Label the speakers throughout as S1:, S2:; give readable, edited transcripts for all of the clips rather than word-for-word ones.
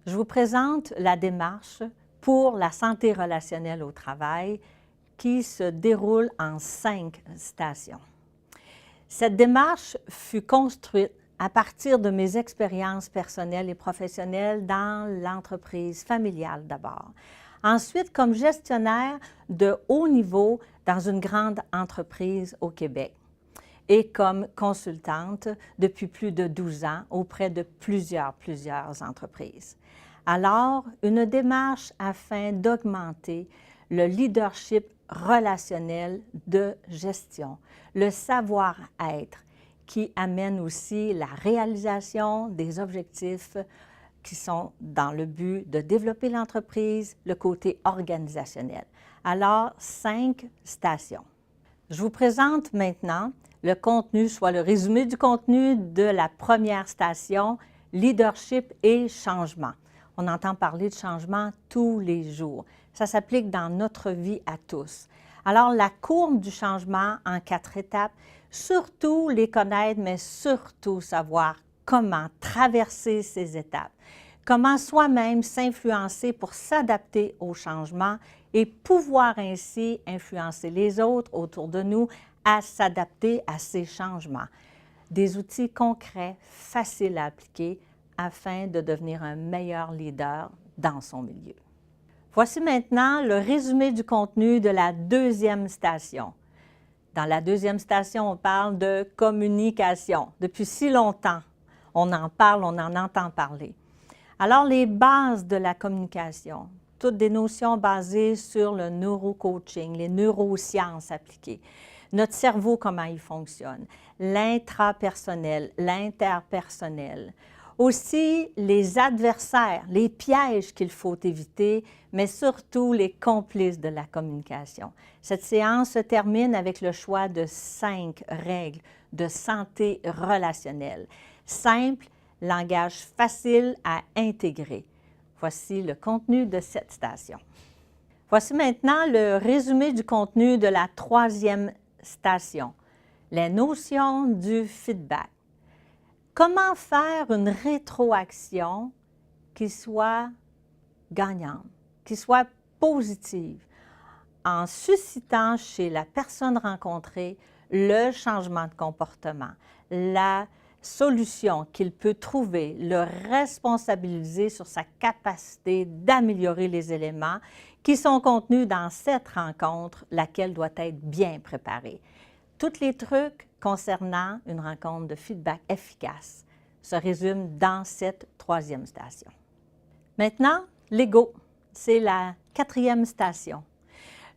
S1: Je vous présente la démarche pour la santé relationnelle au travail qui se déroule en 5 stations. Cette démarche fut construite à partir de mes expériences personnelles et professionnelles dans l'entreprise familiale d'abord. Ensuite, comme gestionnaire de haut niveau dans une grande entreprise au Québec et comme consultante depuis plus de 12 ans auprès de plusieurs entreprises. Alors, une démarche afin d'augmenter le leadership relationnel de gestion, le savoir-être qui amène aussi la réalisation des objectifs qui sont dans le but de développer l'entreprise, le côté organisationnel. Alors, 5 stations. Je vous présente maintenant le contenu, soit le résumé du contenu de la première station, leadership et changement. On entend parler de changement tous les jours. Ça s'applique dans notre vie à tous. Alors, la courbe du changement en 4 étapes, surtout les connaître, mais surtout savoir comment traverser ces étapes, comment soi-même s'influencer pour s'adapter au changement et pouvoir ainsi influencer les autres autour de nous à s'adapter à ces changements. Des outils concrets, faciles à appliquer afin de devenir un meilleur leader dans son milieu. Voici maintenant le résumé du contenu de la deuxième station. Dans la deuxième station, on parle de communication. Depuis si longtemps, on en parle, on en entend parler. Alors, les bases de la communication, toutes des notions basées sur le neurocoaching, les neurosciences appliquées, notre cerveau, comment il fonctionne, l'intrapersonnel, l'interpersonnel, aussi les adversaires, les pièges qu'il faut éviter, mais surtout les complices de la communication. Cette séance se termine avec le choix de 5 règles de santé relationnelle. Simple, langage facile à intégrer. Voici le contenu de cette station. Voici maintenant le résumé du contenu de la troisième station, les notions du feedback. Comment faire une rétroaction qui soit gagnante, qui soit positive, en suscitant chez la personne rencontrée le changement de comportement, la solution qu'il peut trouver, le responsabiliser sur sa capacité d'améliorer les éléments qui sont contenus dans cette rencontre, laquelle doit être bien préparée. Tous les trucs concernant une rencontre de feedback efficace se résument dans cette troisième station. Maintenant, l'ego, c'est la 4e station.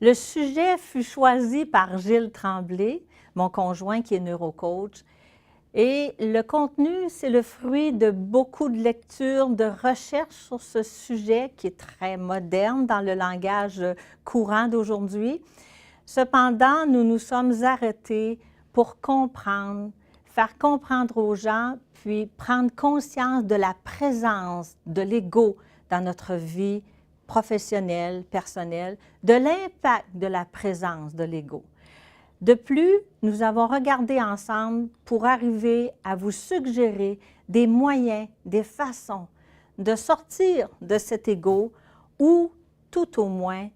S1: Le sujet fut choisi par Gilles Tremblay, mon conjoint qui est neurocoach, et le contenu, c'est le fruit de beaucoup de lectures, de recherches sur ce sujet qui est très moderne dans le langage courant d'aujourd'hui. Cependant, nous nous sommes arrêtés pour comprendre, faire comprendre aux gens, puis prendre conscience de la présence de l'ego dans notre vie professionnelle, personnelle, de l'impact de la présence de l'ego. De plus, nous avons regardé ensemble pour arriver à vous suggérer des moyens, des façons de sortir de cet ego ou tout au moins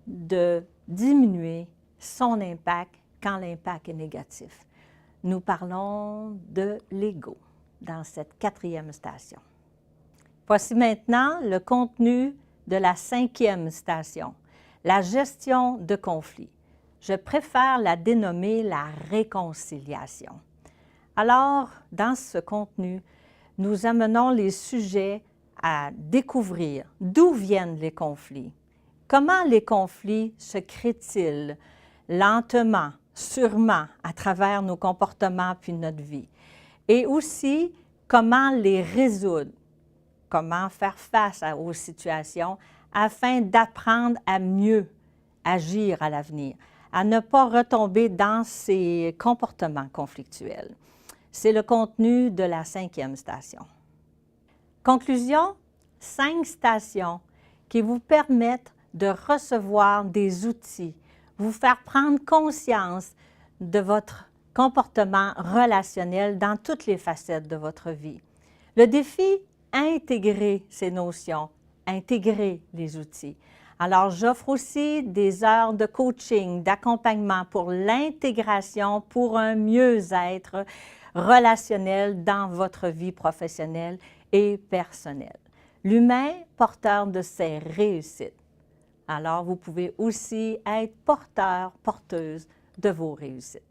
S1: de diminuer son impact quand l'impact est négatif. Nous parlons de l'ego dans cette 4e station. Voici maintenant le contenu de la 5e station, la gestion de conflits. Je préfère la dénommer la réconciliation. Alors, dans ce contenu, nous amenons les sujets à découvrir d'où viennent les conflits, comment les conflits se créent-ils lentement, sûrement, à travers nos comportements puis notre vie, et aussi comment les résoudre, comment faire face aux situations afin d'apprendre à mieux agir à l'avenir, à ne pas retomber dans ces comportements conflictuels. C'est le contenu de la 5e station. Conclusion, 5 stations qui vous permettent de recevoir des outils, vous faire prendre conscience de votre comportement relationnel dans toutes les facettes de votre vie. Le défi intégrer ces notions, intégrer les outils. Alors, j'offre aussi des heures de coaching, d'accompagnement pour l'intégration, pour un mieux-être relationnel dans votre vie professionnelle et personnelle. L'humain porteur de ses réussites. Alors, vous pouvez aussi être porteur, porteuse de vos réussites.